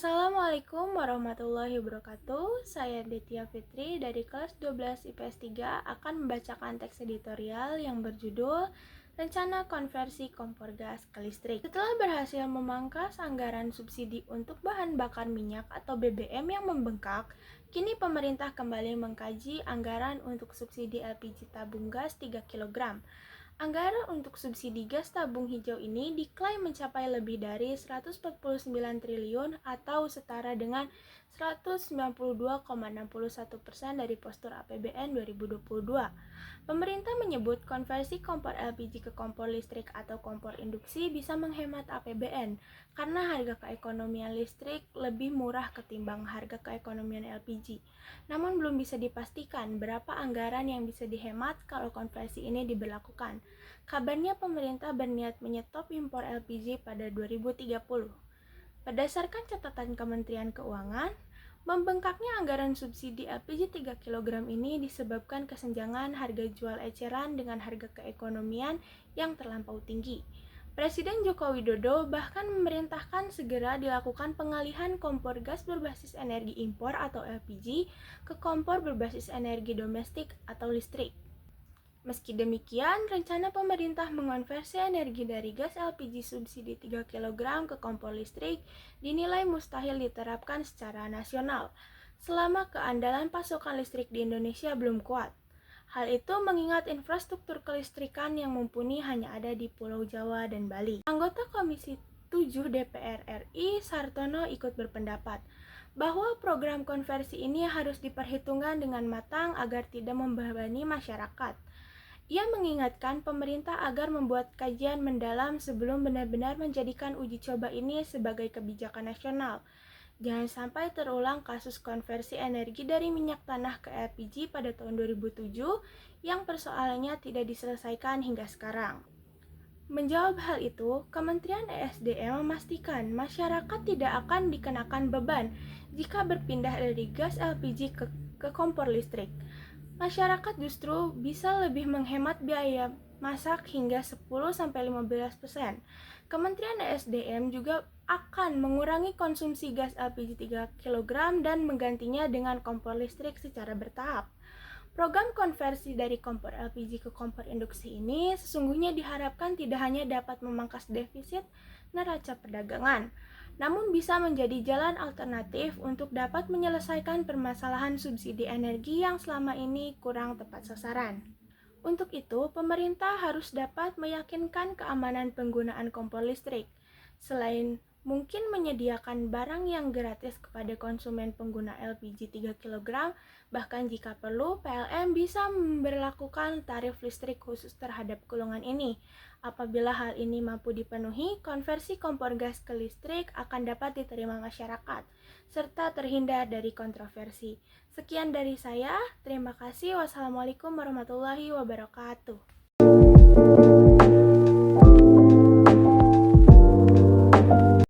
Assalamualaikum warahmatullahi wabarakatuh. Saya Ditya Fitri dari kelas 12 IPS 3 akan membacakan teks editorial yang berjudul Rencana Konversi Kompor Gas ke Listrik. Setelah berhasil memangkas anggaran subsidi untuk bahan bakar minyak atau BBM yang membengkak, kini pemerintah kembali mengkaji anggaran untuk subsidi LPG tabung gas 3 kg. Anggaran untuk subsidi gas tabung hijau ini diklaim mencapai lebih dari 149 triliun atau setara dengan 192,61% dari postur APBN 2022. Pemerintah menyebut konversi kompor LPG ke kompor listrik atau kompor induksi bisa menghemat APBN karena harga keekonomian listrik lebih murah ketimbang harga keekonomian LPG. Namun belum bisa dipastikan berapa anggaran yang bisa dihemat kalau konversi ini diberlakukan. Kabarnya pemerintah berniat menyetop impor LPG pada 2030. Berdasarkan catatan Kementerian Keuangan, membengkaknya anggaran subsidi LPG 3 kg ini disebabkan kesenjangan harga jual eceran dengan harga keekonomian yang terlampau tinggi. Presiden Joko Widodo bahkan memerintahkan segera dilakukan pengalihan kompor gas berbasis energi impor atau LPG ke kompor berbasis energi domestik atau listrik. Meski demikian, rencana pemerintah mengonversi energi dari gas LPG subsidi 3 kg ke kompor listrik dinilai mustahil diterapkan secara nasional selama keandalan pasokan listrik di Indonesia belum kuat. Hal itu mengingat infrastruktur kelistrikan yang mumpuni hanya ada di Pulau Jawa dan Bali. Anggota Komisi 7 DPR RI Sartono ikut berpendapat bahwa program konversi ini harus diperhitungkan dengan matang agar tidak membebani masyarakat. Ia mengingatkan pemerintah agar membuat kajian mendalam sebelum benar-benar menjadikan uji coba ini sebagai kebijakan nasional. Jangan sampai terulang kasus konversi energi dari minyak tanah ke LPG pada tahun 2007 yang persoalannya tidak diselesaikan hingga sekarang. Menjawab hal itu, Kementerian ESDM memastikan masyarakat tidak akan dikenakan beban jika berpindah dari gas LPG ke kompor listrik. Masyarakat justru bisa lebih menghemat biaya masak hingga 10-15%. Kementerian ESDM juga akan mengurangi konsumsi gas LPG 3 kg dan menggantinya dengan kompor listrik secara bertahap. Program konversi dari kompor LPG ke kompor induksi ini sesungguhnya diharapkan tidak hanya dapat memangkas defisit neraca perdagangan, namun bisa menjadi jalan alternatif untuk dapat menyelesaikan permasalahan subsidi energi yang selama ini kurang tepat sasaran. Untuk itu, pemerintah harus dapat meyakinkan keamanan penggunaan kompor listrik. Selain mungkin menyediakan barang yang gratis kepada konsumen pengguna LPG 3 kg, bahkan jika perlu, PLN bisa memberlakukan tarif listrik khusus terhadap golongan ini. Apabila hal ini mampu dipenuhi, konversi kompor gas ke listrik akan dapat diterima masyarakat, serta terhindar dari kontroversi. Sekian dari saya, terima kasih. Wassalamualaikum warahmatullahi wabarakatuh.